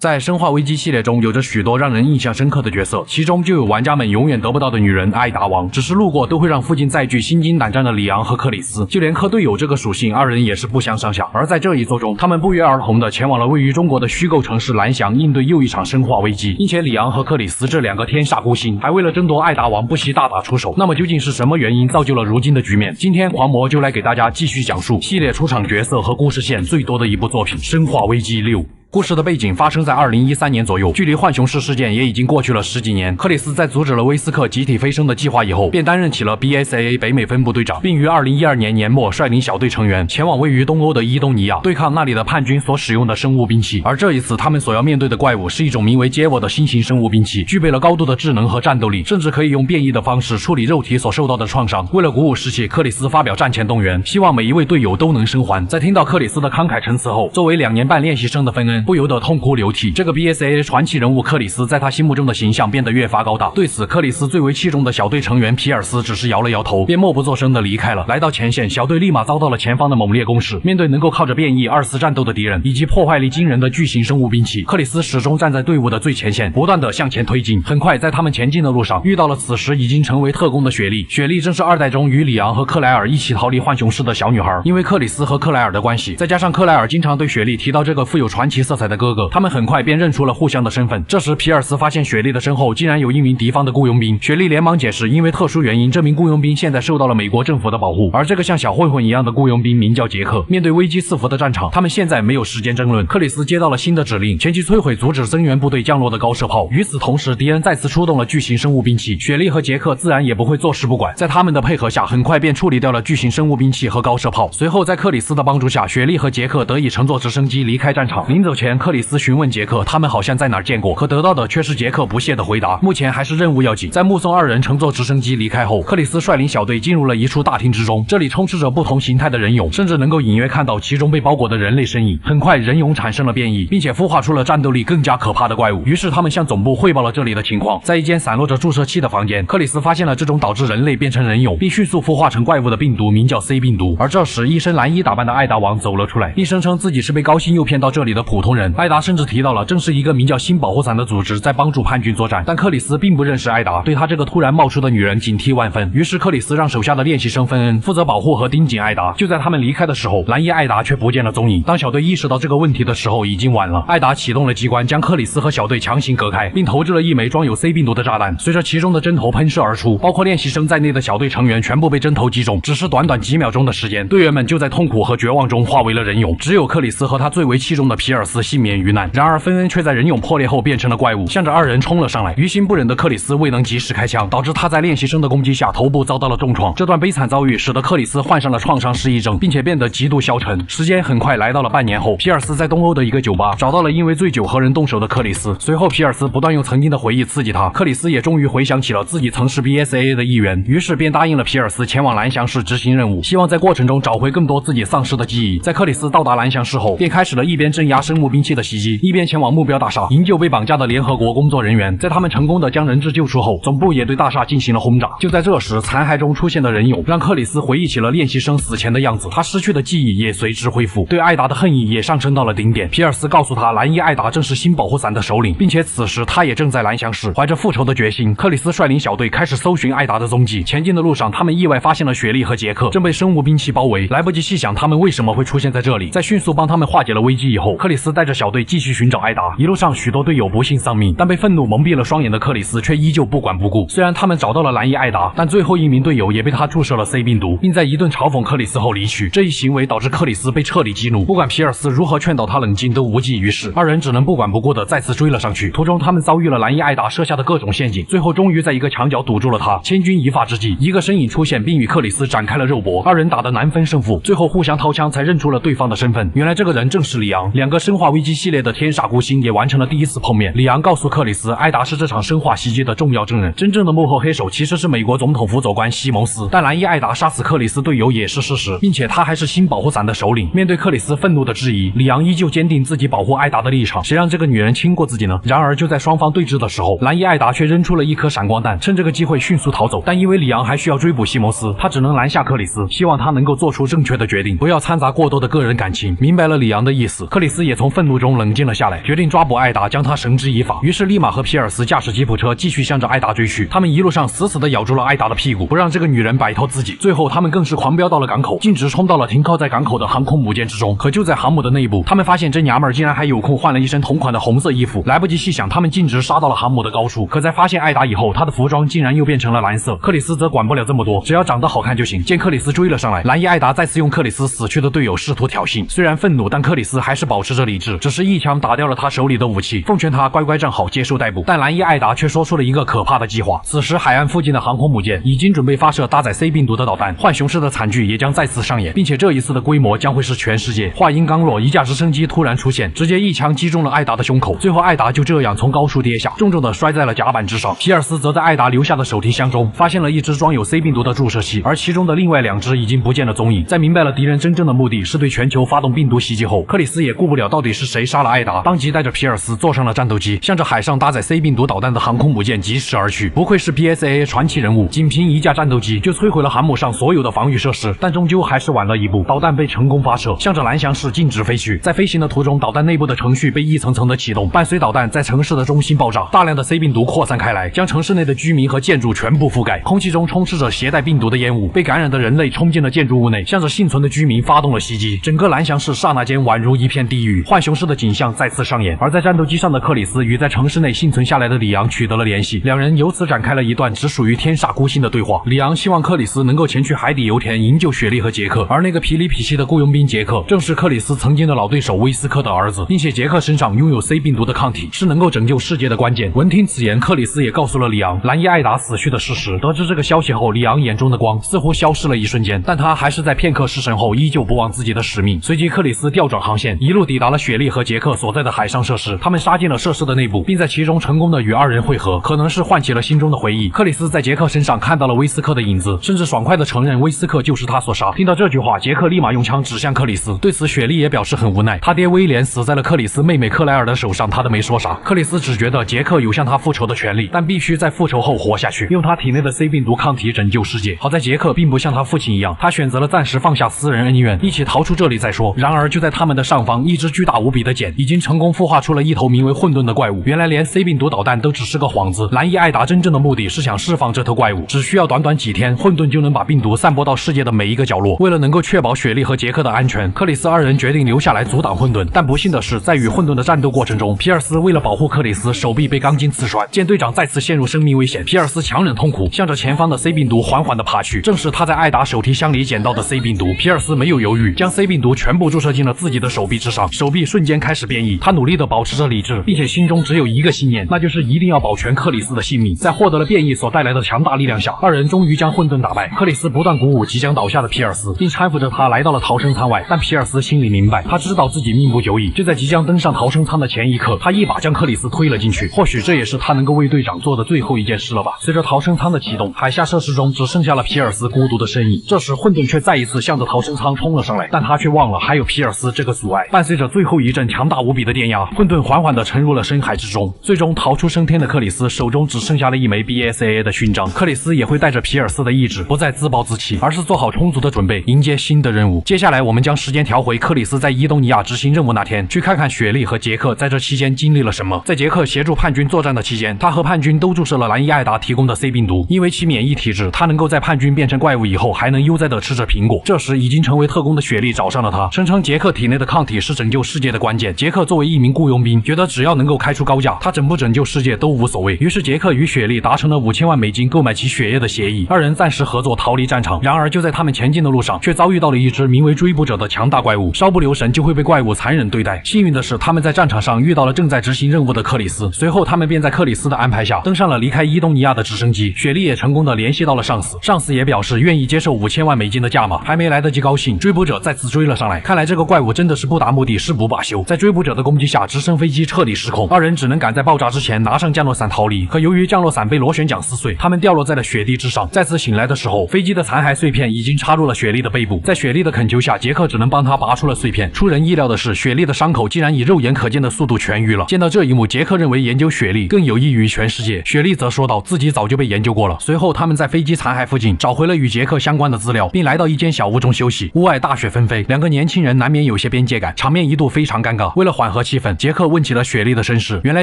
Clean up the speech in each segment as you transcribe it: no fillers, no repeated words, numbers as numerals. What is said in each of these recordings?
在《生化危机》系列中，有着许多让人印象深刻的角色，其中就有玩家们永远得不到的女人艾达王。只是路过都会让附近载具心惊胆战的里昂和克里斯，就连磕队友这个属性，二人也是不相上下。而在这一作中，他们不约而同的前往了位于中国的虚构城市蓝翔，应对又一场生化危机，并且里昂和克里斯这两个天煞孤星，还为了争夺艾达王不惜大打出手。那么究竟是什么原因造就了如今的局面？今天黄魔就来给大家继续讲述系列出场角色和故事线最多的一部作品《生化危机6》。故事的背景发生在2013年左右，距离浣熊市事件也已经过去了10几年。克里斯在阻止了威斯克集体飞升的计划以后，便担任起了 BSAA 北美分部队长，并于2012年年末率领小队成员前往位于东欧的伊东尼亚，对抗那里的叛军所使用的生物兵器。而这一次，他们所要面对的怪物是一种名为 Jevo 的新型生物兵器，具备了高度的智能和战斗力，甚至可以用变异的方式处理肉体所受到的创伤。为了鼓舞士气，克里斯发表战前动员，希望每一位队友都能生还。在听到克里斯的慷慨陈词后，作为2年半练习生的芬恩不由得痛哭流涕。这个 BSAA 传奇人物克里斯在他心目中的形象变得越发高大。对此，克里斯最为器重的小队成员皮尔斯只是摇了摇头，便默不作声地离开了。来到前线，小队立马遭到了前方的猛烈攻势。面对能够靠着变异2次战斗的敌人，以及破坏力惊人的巨型生物兵器，克里斯始终站在队伍的最前线，不断地向前推进。很快，在他们前进的路上，遇到了此时已经成为特工的雪莉。雪莉正是2代中与里昂和克莱尔一起逃离浣熊市的小女孩。因为克里斯和克莱尔的关系，再加上克莱尔经常对雪莉提到这个富有传奇色彩的哥哥，他们很快便认出了互相的身份。这时皮尔斯发现雪莉的身后竟然有一名敌方的雇佣兵，雪莉连忙解释，因为特殊原因，这名雇佣兵现在受到了美国政府的保护，而这个像小混混一样的雇佣兵名叫杰克。面对危机四伏的战场，他们现在没有时间争论。克里斯接到了新的指令，前去摧毁阻止增援部队降落的高射炮。与此同时，敌人再次出动了巨型生物兵器，雪莉和杰克自然也不会坐视不管，在他们的配合下，很快便处理掉了巨型生物兵器和高射炮。随后在克里斯的帮助下，雪莉和杰克得以乘坐直升机离开战场。临走前，克里斯询问杰克他们好像在哪儿见过，可得到的却是杰克不屑的回答，目前还是任务要紧。在目送2人乘坐直升机离开后，克里斯率领小队进入了一处大厅之中，这里充斥着不同形态的人俑，甚至能够隐约看到其中被包裹的人类身影。很快，人俑产生了变异，并且孵化出了战斗力更加可怕的怪物。于是他们向总部汇报了这里的情况。在一间散落着注射器的房间，克里斯发现了这种导致人类变成人俑并迅速孵化成怪物的病毒，名叫 C 病毒。而这时，一身蓝衣打扮的艾达王走了出来，并声称自己是被高薪诱骗到这里的普通人。艾达甚至提到了正是一个名叫新保护伞的组织在帮助叛军作战，但克里斯并不认识艾达，对他这个突然冒出的女人警惕万分。于是克里斯让手下的练习生芬恩负责保护和盯紧艾达。就在他们离开的时候，蓝衣艾达却不见了踪影。当小队意识到这个问题的时候，已经晚了。艾达启动了机关，将克里斯和小队强行隔开，并投掷了一枚装有 C 病毒的炸弹。随着其中的针头喷射而出，包括练习生在内的小队成员全部被针头击中。只是短短几秒钟的时间，队员们就在痛苦和绝望中化为了人俑。只有克里斯和他最为器重的皮尔斯幸免于难。然而芬恩却在人俑破裂后变成了怪物，向着2人冲了上来。于心不忍的克里斯未能及时开枪，导致他在练习生的攻击下头部遭到了重创。这段悲惨遭遇使得克里斯患上了创伤失忆症，并且变得极度消沉。时间很快来到了半年后，皮尔斯在东欧的一个酒吧找到了因为醉酒和人动手的克里斯。随后皮尔斯不断用曾经的回忆刺激他，克里斯也终于回想起了自己曾是 BSAA 的一员，于是便答应了皮尔斯前往蓝翔市执行任务，希望在过程中找回更多自己丧失的记忆。在克里斯到达蓝翔市后，便开始了一边镇压生物兵器的袭击，一边前往目标大厦营救被绑架的联合国工作人员。在他们成功的将人质救出后，总部也对大厦进行了轰炸。就在这时，残骸中出现的人俑让克里斯回忆起了练习生死前的样子，他失去的记忆也随之恢复，对艾达的恨意也上升到了顶点。皮尔斯告诉他，蓝衣艾达正是新保护伞的首领，并且此时他也正在蓝翔市。怀着复仇的决心，克里斯率领小队开始搜寻艾达的踪迹。前进的路上，他们意外发现了雪莉和杰克正被生物兵器包围，来不及细想他们为什么会出现在这里。在迅速帮他们化解了危机以后，克里斯带着小队继续寻找艾达。一路上许多队友不幸丧命，但被愤怒蒙蔽了双眼的克里斯却依旧不管不顾。虽然他们找到了蓝衣艾达，但最后一名队友也被他注射了 C 病毒，并在一顿嘲讽克里斯后离去。这一行为导致克里斯被彻底激怒，不管皮尔斯如何劝导他冷静都无济于事。2人只能不管不顾的再次追了上去。途中他们遭遇了蓝衣艾达设下的各种陷阱，最后终于在一个墙角堵住了他。千钧一发之际，一个身影出现并与克里斯展开了肉搏，2人打得难分胜负，最后互相掏枪才认出了对方的身份。原来这个人正是里昂。2个生化危机系列的天煞孤星也完成了第一次碰面。里昂告诉克里斯，艾达是这场生化袭击的重要证人，真正的幕后黑手其实是美国总统辅佐官西蒙斯。但蓝衣艾达杀死克里斯队友也是事实，并且他还是新保护伞的首领。面对克里斯愤怒的质疑，里昂依旧坚定自己保护艾达的立场。谁让这个女人轻过自己呢？然而就在双方对峙的时候，蓝衣艾达却扔出了一颗闪光弹，趁这个机会迅速逃走。但因为里昂还需要追捕西蒙斯，他只能拦下克里斯，希望他能够做出正确的决定，不要掺杂过多的个人感情。明白了里昂的意思，克里斯也从从愤怒中冷静了下来，决定抓捕艾达，将他绳之以法。于是立马和皮尔斯驾驶吉普车继续向着艾达追去。他们一路上死死地咬住了艾达的屁股，不让这个女人摆脱自己。最后他们更是狂飙到了港口，径直冲到了停靠在港口的航空母舰之中。可就在航母的内部，他们发现这娘们儿竟然还有空换了一身同款的红色衣服。来不及细想，他们径直杀到了航母的高处。可在发现艾达以后，她的服装竟然又变成了蓝色。克里斯则管不了这么多，只要长得好看就行。见克里斯追了上来，蓝衣艾达再次用克里斯死去的队友试图挑衅。虽然愤怒，但克里斯还是保持着理智，只是一枪打掉了他手里的武器，奉劝他乖乖站好接受逮捕。但蓝衣艾达却说出了一个可怕的计划。此时海岸附近的航空母舰已经准备发射搭载 C 病毒的导弹，浣熊市的惨剧也将再次上演，并且这一次的规模将会是全世界。话音刚落，一架直升机突然出现，直接一枪击中了艾达的胸口，最后艾达就这样从高处跌下，重重的摔在了甲板之上。皮尔斯则在艾达留下的手提箱中发现了一只装有 C 病毒的注射器，而其中的另外2只已经不见了踪影。在明白了敌人真正的目的是对全球发动病毒袭击后，克里斯也顾不了到底是谁杀了艾达，当即带着皮尔斯坐上了战斗机，向着海上搭载 C 病毒导弹的航空母舰疾驰而去。不愧是 PSAA 传奇人物，仅凭一架战斗机就摧毁了航母上所有的防御设施，但终究还是晚了一步，导弹被成功发射，向着蓝翔市径直飞去。在飞行的途中，导弹内部的程序被一层层的启动，伴随导弹在城市的中心爆炸，大量的 C 病毒扩散开来，将城市内的居民和建筑全部覆盖。空气中充斥着携带病毒的烟雾，被感染的人类冲进了建筑物内，向着幸存的居民发动了袭击。整个蓝翔市刹那间宛如一片地狱，浣熊市的景象再次上演。而在战斗机上的克里斯与在城市内幸存下来的里昂取得了联系，两人由此展开了一段只属于天煞孤星的对话。里昂希望克里斯能够前去海底油田营救雪莉和杰克，而那个痞里痞气的雇佣兵杰克正是克里斯曾经的老对手威斯科的儿子，并且杰克身上拥有 C 病毒的抗体，是能够拯救世界的关键。闻听此言，克里斯也告诉了里昂蓝衣艾达死去的事实。得知这个消息后，里昂眼中的光似乎消失了一瞬间，但他还是在片刻失神后依旧不忘自己的使命。随即克里斯调转航线，一路抵达了雪莉和杰克所在的海上设施。他们杀进了设施的内部，并在其中成功的与2人会合，可能是唤起了心中的回忆。克里斯在杰克身上看到了威斯科的影子，甚至爽快地承认威斯科就是他所杀。听到这句话，杰克立马用枪指向克里斯。对此雪莉也表示很无奈，他爹威廉死在了克里斯妹妹克莱尔的手上，他都没说啥。克里斯只觉得杰克有向他复仇的权利，但必须在复仇后活下去，用他体内的 C 病毒抗体拯救世界。好在杰克并不像他父亲一样，他选择了暂时放下私人恩怨，一起逃出这里再说。然而就在他们的上方，一只巨大无比的茧已经成功孵化出了一头名为混沌的怪物。原来连 C 病毒导弹都只是个幌子，蓝衣艾达真正的目的是想释放这头怪物，只需要短短几天，混沌就能把病毒散播到世界的每一个角落。为了能够确保雪莉和杰克的安全，克里斯2人决定留下来阻挡混沌。但不幸的是，在与混沌的战斗过程中，皮尔斯为了保护克里斯，手臂被钢筋刺穿。见队长再次陷入生命危险，皮尔斯强忍痛苦，向着前方的 C 病毒缓缓地爬去。正是他在艾达手提箱里捡到的 C 病毒。皮尔斯没有犹豫，将 C 病毒全部注射进了自己的手臂之上，手臂瞬间开始变异。他努力地保持着理智，并且心中只有一个信念，那就是一定要保全克里斯的性命。在获得了变异所带来的强大力量下，2人终于将混沌打败。克里斯不断鼓舞即将倒下的皮尔斯，并搀扶着他来到了逃生舱外。但皮尔斯心里明白，他知道自己命不久矣。就在即将登上逃生舱的前一刻，他一把将克里斯推了进去。或许这也是他能够为队长做的最后一件事了吧。随着逃生舱的启动，海下设施中只剩下了皮尔斯孤独的身影。这时混沌却再一次向着逃生舱冲了上来，但他却忘了还有皮尔斯这个阻碍。伴随着最后一阵强大无比的电压，混沌缓缓地沉入了深海之中。最终逃出升天的克里斯手中只剩下了一枚 BSAA 的勋章。克里斯也会带着皮尔斯的意志，不再自暴自弃，而是做好充足的准备，迎接新的任务。接下来我们将时间调回克里斯在伊东尼亚执行任务那天，去看看雪莉和杰克在这期间经历了什么。在杰克协助叛军作战的期间，他和叛军都注射了蓝衣艾达提供的 C 病毒，因为其免疫体质，他能够在叛军变成怪物以后还能悠哉地吃着苹果。这时已经成为特工的雪莉找上了他，声称杰克体内的抗体是拯救世界的关键。杰克作为一名雇佣兵，觉得只要能够开出高价，他拯不拯救世界都无所谓。于是杰克与雪莉达成了5000万美金购买其血液的协议，2人暂时合作逃离战场。然而就在他们前进的路上，却遭遇到了一只名为追捕者的强大怪物，稍不留神就会被怪物残忍对待。幸运的是，他们在战场上遇到了正在执行任务的克里斯，随后他们便在克里斯的安排下登上了离开伊东尼亚的直升机。雪莉也成功的联系到了上司，上司也表示愿意接受5000万美金的价码。还没来得及高兴，追捕者再次追了上来。看来这个怪物真的是不达目的誓不罢休。在追捕者的攻击下，直升飞机彻底失控，2人只能赶在爆炸之前拿上降落伞逃离。可由于降落伞被螺旋桨撕碎，他们掉落在了雪地之上。再次醒来的时候，飞机的残骸碎片已经插入了雪莉的背部。在雪莉的恳求下，杰克只能帮他拔出了碎片。出人意料的是，雪莉的伤口竟然以肉眼可见的速度痊愈了。见到这一幕，杰克认为研究雪莉更有益于全世界。雪莉则说道自己早就被研究过了。随后他们在飞机残骸附近找回了与杰克相关的资料，并来到一间小屋中休息。屋外大雪纷飞，2个年轻人难免有些边界感，场面一度非非常尴尬。为了缓和气氛，杰克问起了雪莉的身世。原来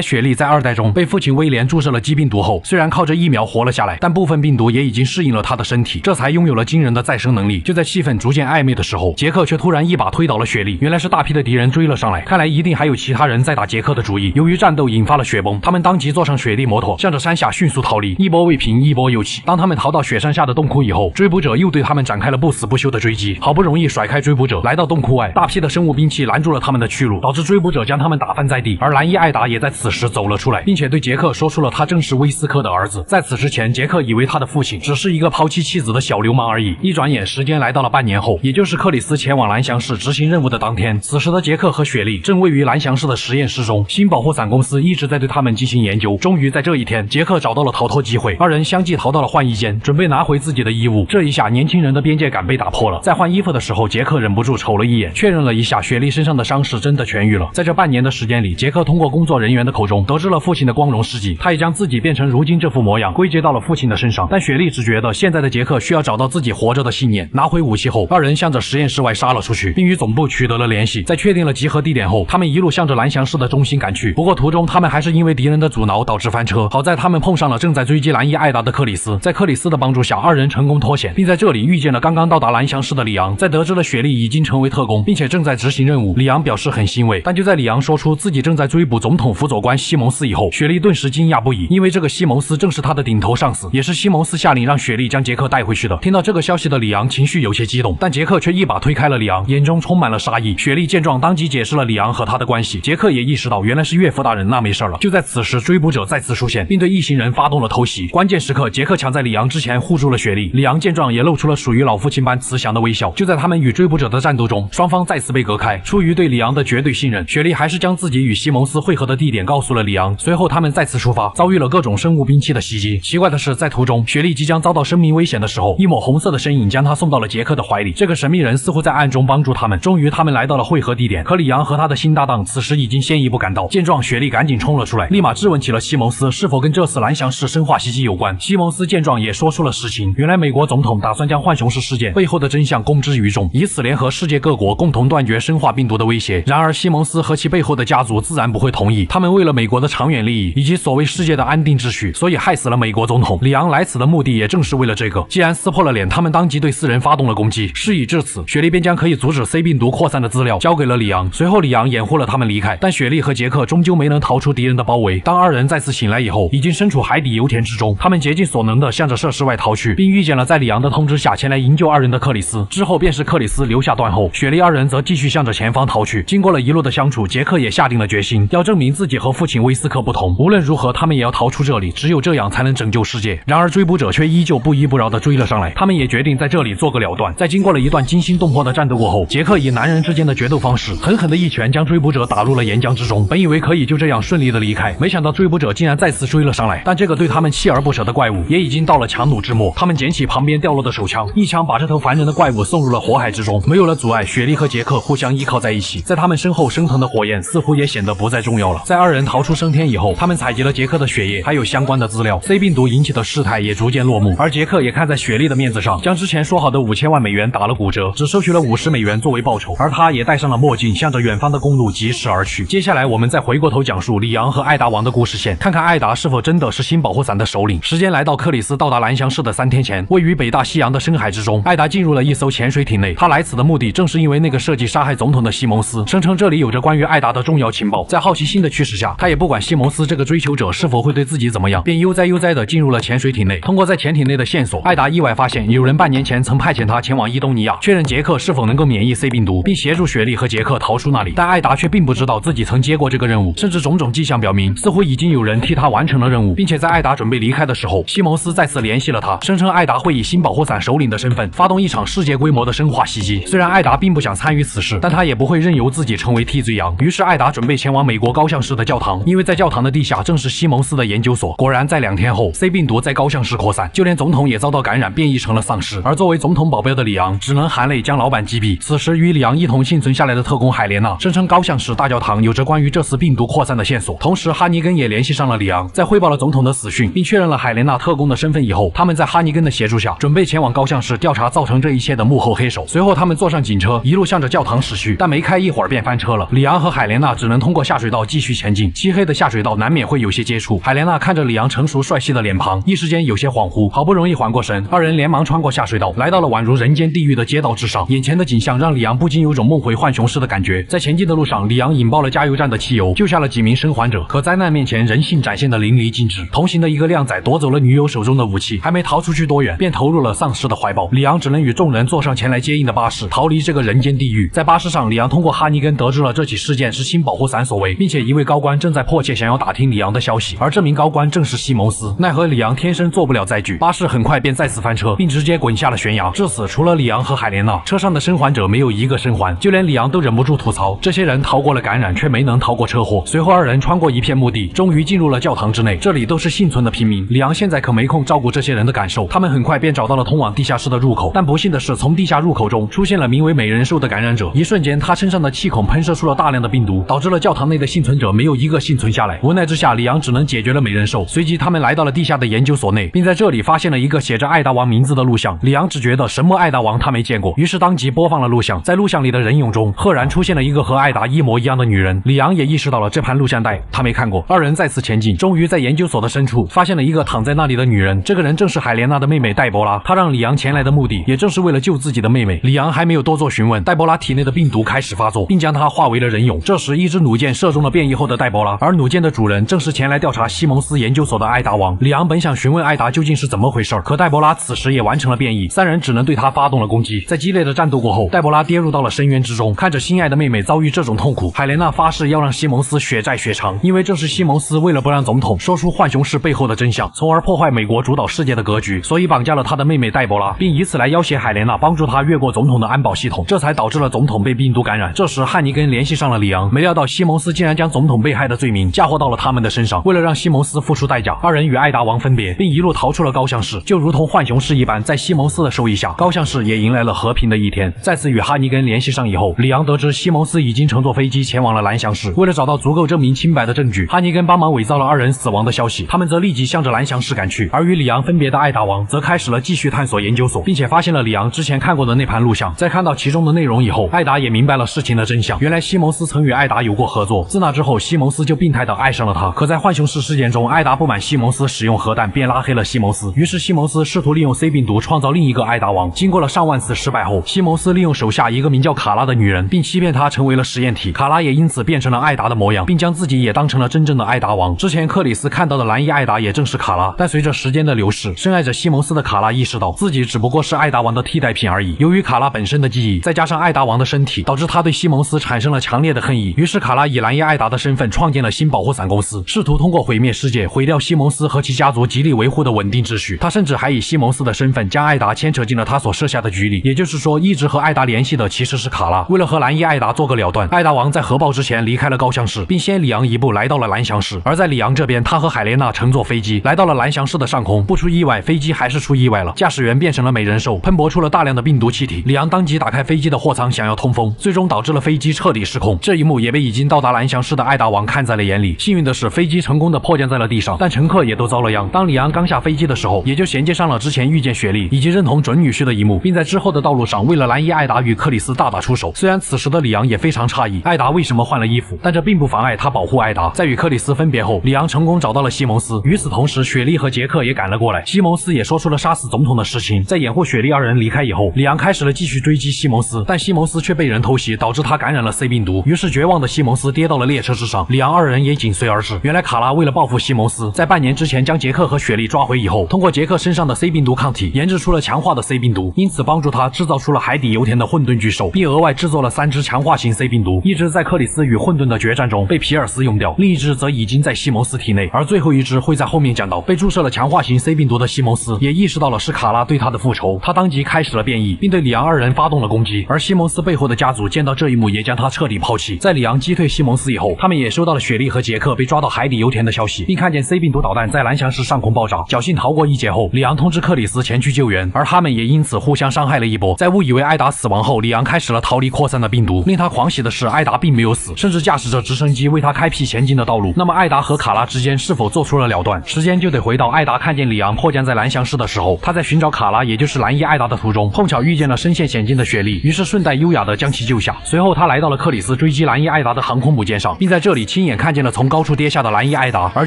雪莉在2代中被父亲威廉注射了鸡病毒后，虽然靠着疫苗活了下来，但部分病毒也已经适应了他的身体，这才拥有了惊人的再生能力。就在气氛逐渐暧昧的时候，杰克却突然一把推倒了雪莉。原来是大批的敌人追了上来，看来一定还有其他人在打杰克的主意。由于战斗引发了雪崩，他们当即坐上雪地摩托，向着山下迅速逃离。一波未平，一波又起。当他们逃到雪山下的洞窟以后，追捕者又对他们展开了不死不休的追击。好不容易甩开追捕者，来到洞窟外，大批的生物兵器拦住了他们的去路，导致追捕者将他们打翻在地。而蓝衣艾达也在此时走了出来，并且对杰克说出了他正是威斯科的儿子。在此之前，杰克以为他的父亲只是一个抛弃妻子的小流氓而已。一转眼，时间来到了半年后，也就是克里斯前往蓝翔市执行任务的当天。此时的杰克和雪莉正位于蓝翔市的实验室中，新保护伞公司一直在对他们进行研究。终于在这一天，杰克找到了逃脱机会，二人相继逃到了换衣间，准备拿回自己的衣物。这一下，年轻人的边界感被打破了。在换衣服的时候，杰克忍不住瞅了一眼，确认了一下雪莉身上的伤势真的痊愈了。在这半年的时间里，杰克通过工作人员的口中得知了父亲的光荣事迹，他也将自己变成如今这副模样归结到了父亲的身上。但雪莉只觉得现在的杰克需要找到自己活着的信念。拿回武器后，二人向着实验室外杀了出去，并与总部取得了联系。在确定了集合地点后，他们一路向着蓝翔市的中心赶去。不过途中他们还是因为敌人的阻挠导致翻车，好在他们碰上了正在追击蓝衣艾达的克里斯。在克里斯的帮助下，二人成功脱险，并在这里遇见了刚刚到达蓝翔市的里昂。在得知了雪莉已经成为特工，并且正在执行任务，里昂表示很欣慰。但就在里昂说出自己正在追捕总统辅佐官西蒙斯以后，雪莉顿时惊讶不已，因为这个西蒙斯正是他的顶头上司，也是西蒙斯下令让雪莉将杰克带回去的。听到这个消息的里昂情绪有些激动，但杰克却一把推开了里昂，眼中充满了杀意。雪莉见状当即解释了里昂和他的关系，杰克也意识到原来是岳父大人，那没事了。就在此时，追捕者再次出现，并对一行人发动了偷袭。关键时刻，杰克抢在里昂之前护住了雪莉，里昂见状也露出了属于老父亲般慈祥的微笑。就在他们与追捕者的战斗中，双方再次被隔开。出于对里昂的绝对信任，雪莉还是将自己与西蒙斯会合的地点告诉了里昂。随后他们再次出发，遭遇了各种生物兵器的袭击。奇怪的是，在途中，雪莉即将遭到生命危险的时候，一抹红色的身影将她送到了杰克的怀里。这个神秘人似乎在暗中帮助他们。终于，他们来到了会合地点。可里昂和他的新搭档此时已经先一步赶到。见状，雪莉赶紧冲了出来，立马质问起了西蒙斯是否跟这次蓝翔市生化袭击有关。西蒙斯见状也说出了实情，原来美国总统打算将浣熊市事件背后的真相公之于众，以此联合世界各国共同断绝生化病毒的威胁。然而西蒙斯和其背后的家族自然不会同意，他们为了美国的长远利益以及所谓世界的安定秩序，所以害死了美国总统。里昂来此的目的也正是为了这个。既然撕破了脸，他们当即对4人发动了攻击。事已至此，雪莉便将可以阻止 C 病毒扩散的资料交给了里昂。随后里昂掩护了他们离开，但雪莉和杰克终究没能逃出敌人的包围。当二人再次醒来以后，已经身处海底油田之中。他们竭尽所能地向着设施外逃去，并遇见了在里昂的通知下前来营救二人的克里斯。之后便是克里斯留下断后，雪莉二人则继续向着前方逃去。经过了一路的相处，杰克也下定了决心，要证明自己和父亲威斯克不同。无论如何，他们也要逃出这里，只有这样才能拯救世界。然而追捕者却依旧不依不饶地追了上来，他们也决定在这里做个了断。在经过了一段惊心动魄的战斗过后，杰克以男人之间的决斗方式，狠狠的一拳将追捕者打入了岩浆之中。本以为可以就这样顺利的离开，没想到追捕者竟然再次追了上来。但这个对他们锲而不舍的怪物也已经到了强弩之末。他们捡起旁边掉落的手枪，一枪把这头烦人的怪物送入了火海之中。没有了阻碍，雪莉和杰克互相依靠在一起，在他们身后升腾的火焰似乎也显得不再重要了。在二人逃出升天以后，他们采集了杰克的血液还有相关的资料， C 病毒引起的事态也逐渐落幕。而杰克也看在雪莉的面子上，将之前说好的5000万美元打了骨折，只收取了50美元作为报酬。而他也戴上了墨镜，向着远方的公路疾驰而去。接下来我们再回过头讲述里昂和艾达王的故事线，看看艾达是否真的是新保护伞的首领。时间来到克里斯到达蓝翔市的3天前，位于北大西洋的深海之中，艾达进入了一艘潜水艇内。他来此的目的正是因为那个设计杀害总统的西蒙斯，声称这里有着关于艾达的重要情报。在好奇心的驱使下，他也不管西蒙斯这个追求者是否会对自己怎么样，便悠哉悠哉地进入了潜水艇内。通过在潜艇内的线索，艾达意外发现有人半年前曾派遣他前往伊东尼亚，确认杰克是否能够免疫 C 病毒，并协助雪莉和杰克逃出那里。但艾达却并不知道自己曾接过这个任务，甚至种种迹象表明，似乎已经有人替他完成了任务，并且在艾达准备离开的时候，西蒙斯再次联系了他，声称艾达会以新保护伞首领的身份发动一场世界规模的生化袭击。虽然艾达并不想参与此事，但他也不会任由自己成为替罪羊。于是艾达准备前往美国高象市的教堂，因为在教堂的地下正是西蒙斯的研究所。果然在2天后 ，C 病毒在高象市扩散，就连总统也遭到感染，变异成了丧尸。而作为总统保镖的里昂只能含泪将老板击毙。此时与里昂一同幸存下来的特工海莲娜声称高象市大教堂有着关于这次病毒扩散的线索。同时哈尼根也联系上了里昂，在汇报了总统的死讯并确认了海莲娜特工的身份以后，他们在哈尼根的协助下准备前往高象市调查造成这一切的幕后黑手。随后他们坐上警车一路向着教堂驶去，但没开一会儿儿便翻车了。里昂和海莲娜只能通过下水道继续前进，漆黑的下水道难免会有些接触。海莲娜看着里昂成熟帅气的脸庞，一时间有些恍惚，好不容易缓过神，二人连忙穿过下水道，来到了宛如人间地狱的街道之上。眼前的景象让里昂不禁有种梦回浣熊市的感觉。在前进的路上，里昂引爆了加油站的汽油，救下了几名生还者。可灾难面前，人性展现的淋漓尽致。同行的一个靓仔夺走了女友手中的武器，还没逃出去多远，便投入了丧尸的怀抱。里昂只能与众人坐上前来接应的巴士，逃离这个人间地狱。在巴士上，里昂通过哈尼根得知了这起事件是新保护伞所为，并且一位高官正在迫切想要打听里昂的消息，而这名高官正是西蒙斯。奈何里昂天生做不了载具，巴士很快便再次翻车，并直接滚下了悬崖。至此，除了里昂和海莲娜，车上的生还者没有一个生还，就连里昂都忍不住吐槽，这些人逃过了感染，却没能逃过车祸。随后二人穿过一片墓地，终于进入了教堂之内，这里都是幸存的平民。里昂现在可没空照顾这些人的感受，他们很快便找到了通往地下室的入口，但不幸的是，从地下入口中出现了名为美人兽的感染者，一瞬间他身上的气孔喷射出了大量的病毒，导致了教堂内的幸存者没有一个幸存下来。无奈之下，里昂只能解决了美人兽。随即他们来到了地下的研究所内，并在这里发现了一个写着艾达王名字的录像。里昂只觉得什么艾达王他没见过，于是当即播放了录像。在录像里的人影中，赫然出现了一个和艾达一模一样的女人。里昂也意识到了这盘录像带他没看过。二人再次前进，终于在研究所的深处发现了一个躺在那里的女人。这个人正是海莲娜的妹妹黛博拉。她让里昂前来的目的也正是为了救自己的妹妹。里昂还没有多做询问，黛博拉体内的病毒开始发作，并将她化为了人俑。这时一支弩箭射中了变异后的黛博拉，而弩箭的主人正是前来调查西蒙斯研究所的艾达王。里昂本想询问艾达究竟是怎么回事，可黛博拉此时也完成了变异，三人只能对她发动了攻击。在激烈的战斗过后，黛博拉跌入到了深渊之中，看着心爱的妹妹遭遇这种痛苦，海莲娜发誓要让西蒙斯血债血偿，因为这是西蒙斯为了不让总统说出浣熊市背后的真相，从而破坏美国主导世界的格局，所以绑架了他的妹妹黛博拉，并以此来要挟海莲娜帮助他越过总统的安保系统，这才导致了总统被病毒感染。这时汉尼根联系上了里昂，没料到西蒙斯竟然将总统被害的罪名嫁祸到了他们的身上。为了让西蒙斯付出代价，二人与艾达王分别，并一路逃出了高象市。就如同浣熊市一般，在西蒙斯的授意下，高象市也迎来了和平的一天。再次与哈尼根联系上以后，里昂得知西蒙斯已经乘坐飞机前往了蓝翔市。为了找到足够证明清白的证据，哈尼根帮忙伪造了二人死亡的消息，他们则立即向着蓝翔市赶去。而与里昂分别的艾达王则开始了继续探索研究所，并且发现了里昂之前看过的那盘录像。在看到其中的内容以后，艾达也明白了事情的真相。原来西蒙斯曾与艾达有过合作，自那之后西蒙斯就病态地爱上了他。可在浣熊市事件中，艾达不满西蒙斯使用核弹，便拉黑了西蒙斯。于是西蒙斯试图利用 C 病毒创造另一个艾达王。经过了上万次失败后，西蒙斯利用手下一个名叫卡拉的女人，并欺骗她成为了实验体。卡拉也因此变成了艾达的模样，并将自己也当成了真正的艾达王。之前克里斯看到的蓝衣艾达也正是卡拉，但随着时间的流逝，深爱着西蒙斯的卡拉意识到自己只不过是艾达王的替代品而已。由于卡拉本身的记忆，再加上艾达王的身体，导致他对西蒙斯产生了强烈的恨意。于是卡拉以蓝衣艾达的身份创建了新保护伞公司，试图通过毁灭世界，毁掉西蒙斯和其家族极力维护的稳定秩序。他甚至还以西蒙斯的身份将艾达牵扯进了他所设下的局里，也就是说，一直和艾达联系的其实是卡拉。为了和蓝衣艾达做个了断，艾达王在核爆之前离开了高象市，并先里昂一步来到了蓝翔市。而在里昂这边，他和海莲娜乘坐飞机来到了蓝翔市的上空，不出意外，飞机还是出意外了，驾驶员变成了美人兽，喷薄出了大量的病毒气体。里昂当即打开飞机的货舱想要通风，最终导致了飞机彻底失控。这一幕也被已经到达蓝翔市的艾达王看在了眼里。幸运的是，飞机成功的迫降在了地上，但乘客也都遭了殃。当里昂刚下飞机的时候，也就衔接上了之前遇见雪莉以及认同准女婿的一幕，并在之后的道路上为了蓝衣艾达与克里斯大打出手。虽然此时的里昂也非常诧异艾达为什么换了衣服，但这并不妨碍他保护艾达。在与克里斯分别后，里昂成功找到了西蒙斯。与此同时，雪莉和杰克也赶了过来，西蒙斯也说出了杀死总统的事情。在掩护雪莉二人离开以后，里昂开始了继续追击西蒙斯，但西蒙斯却被人偷袭，导致他感染了 C 病毒。于是绝望的西蒙斯跌到了列车之上，里昂二人也紧随而至。原来卡拉为了报复西蒙斯，在半年之前将杰克和雪莉抓回以后，通过杰克身上的 C 病毒抗体研制出了强化的 C 病毒，因此帮助他制造出了海底油田的混沌巨兽，并额外制作了3只强化型 C 病毒，一只在克里斯与混沌的决战中被皮尔斯用掉，另一只则已经在西蒙斯体内，而最后一只会在后面讲到。被注射了强化型 C 病毒的西蒙斯也意识到了是卡拉对他的复仇，他当即开始了变异，并对里昂二人发动了攻击。而西蒙斯背后的家族见到这一幕，也将他彻底抛弃。在里昂击退西蒙斯以后，他们也收到了雪莉和杰克被抓到海底油田的消息，并看见 C 病毒导弹在蓝翔市上空爆炸。侥幸逃过一劫后，里昂通知克里斯前去救援，而他们也因此互相伤害了一波。在误以为艾达死亡后，里昂开始了逃离扩散的病毒。令他狂喜的是，艾达并没有死，甚至驾驶着直升机为他开辟前进的道路。那么艾达和卡拉之间是否做出了了断？时间就得回到艾达看见里昂迫降在蓝翔市的时候，他在寻找卡拉也就是蓝衣艾达的途中，碰巧遇见了身陷险境的雪莉，于是顺带优雅的将其救下。随后他来到了克里斯追击蓝衣艾达的航空母舰上，并在这里亲眼看见了从高处跌下的蓝衣艾达。而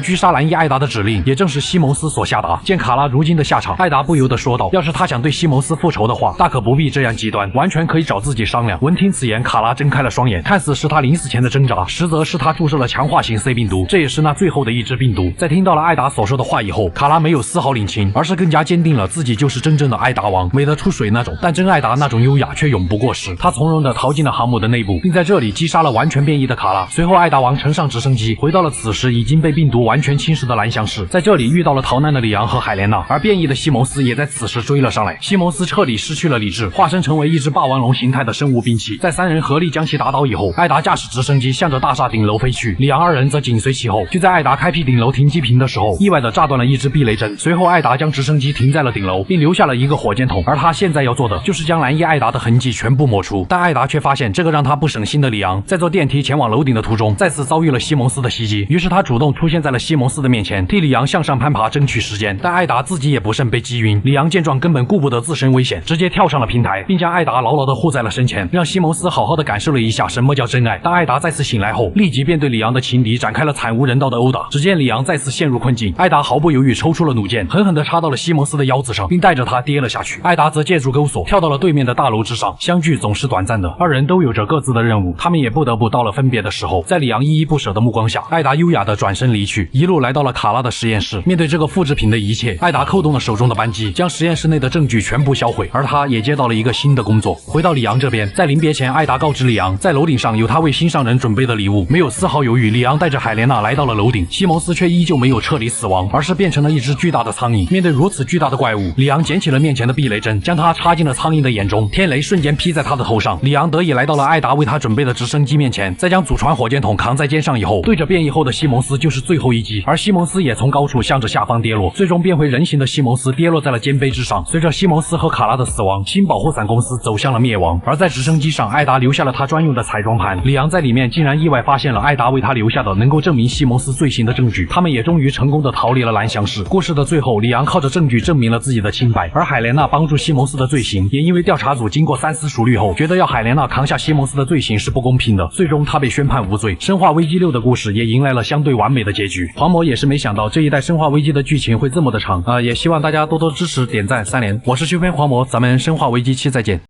狙杀蓝衣艾达的指令也正是西蒙斯所下达。见卡拉如今的下场，艾达不由得说道：“要是他想对西蒙斯复仇的话，大可不必这样极端，完全可以找自己商量。”闻听此言，卡拉睁开了双眼，看似是他临死前的挣扎，实则是他注射了强化型 C 病毒，这也是那最后的一支病毒。在听到了艾达所说的话以后，卡拉没有丝毫领情，而是更加坚定了自己就是真正的艾达王，美得出水那种。但真艾达那种优雅却永不过时。他从容地逃进了航母的内部，并在这里击杀了完全变异的卡拉。随后，艾达王乘上直升机，回到了此时已经被病毒完全侵蚀的蓝翔市，在这里遇到了逃难的里昂和海莲娜，而变异的西蒙斯也在此时追了上来。西蒙斯彻底失去了理智，化身成为一只霸王龙形态的生物兵器。在三人合力将其打倒以后，艾达驾驶直升机向着大厦顶楼飞去，里昂二人则紧随其后。就在艾达开辟顶楼停机坪的时候，意外地炸断了一支避雷针。随后，艾达将直升机停在了顶楼，并留下了一个火箭筒。而他现在要做的就是将蓝衣艾达的痕迹全部抹除。但艾达却发现这个让他不省心的里昂，在坐电梯前往楼顶的途中，再次遭遇了西蒙斯的袭击。于是他主动出现在了西蒙斯的面前，替里昂向上攀爬争取时间。但艾达自己也不慎被击晕，里昂见状根本顾不得自身危险，直接跳上了平台，并将艾达牢牢地护在了身前，让西蒙斯好好的感受了一下什么叫真爱。当艾达再次醒来后，立即便对里昂的情敌展开了惨无人道的殴打。只见里昂再次陷入困境，艾达毫不犹豫抽出了弩箭，狠狠地插到了西蒙斯的腰子上，并带着他跌了下去。艾达则借助钩索跳到了对面的大楼之上。相聚总是短暂的，二人都有着各自的任务，他们也不得不到了分别的时候。在里昂依依不舍的目光下，艾达优雅地转身离去，一路来到了卡拉的实验室。面对这个复制品的一切，艾达扣动了手中的扳机，将实验室内的证据全部销毁。而他也接到了一个新的工作。回到里昂这边，在临别前，艾达告知里昂，在楼顶上有他为心上人准备的礼物。没有丝毫犹豫，里昂带着海莲娜来到了楼顶。西蒙斯却依旧没有彻底死亡，而是变成了一只巨大的苍蝇。面对如此巨大的怪物，里昂捡起了面前的避雷针，将它插进了苍蝇的眼中，天雷瞬间劈在他的头上。里昂得以来到了艾达为他准备的直升机面前，在将祖传火箭筒扛在肩上以后，对着变异后的西蒙斯就是最后一击。而西蒙斯也从高处向着下方跌落，最终变回人形的西蒙斯跌落在了肩背之上。随着西蒙斯和卡拉的死亡，新保护伞公司走向了灭亡。而在直升机上，艾达留下了他专用的彩妆盘，里昂在里面竟然意外发现了艾达为他留下的能够证明西蒙斯罪行的证据。他们也终于成功的逃离了蓝翔市。故事的最后，里昂靠着证据证明了自己的清白，而海莲娜帮助西蒙斯的罪行，也因为调查组经过三思熟虑后，觉得要海莲娜扛下西蒙斯的罪行是不公平的，最终他被宣判无罪。生化危机6的故事也迎来了相对完美的结局。黄魔也是没想到这一代生化危机的剧情会这么的长也希望大家多多支持点赞3连。我是修篇黄魔，咱们生化危机7再见。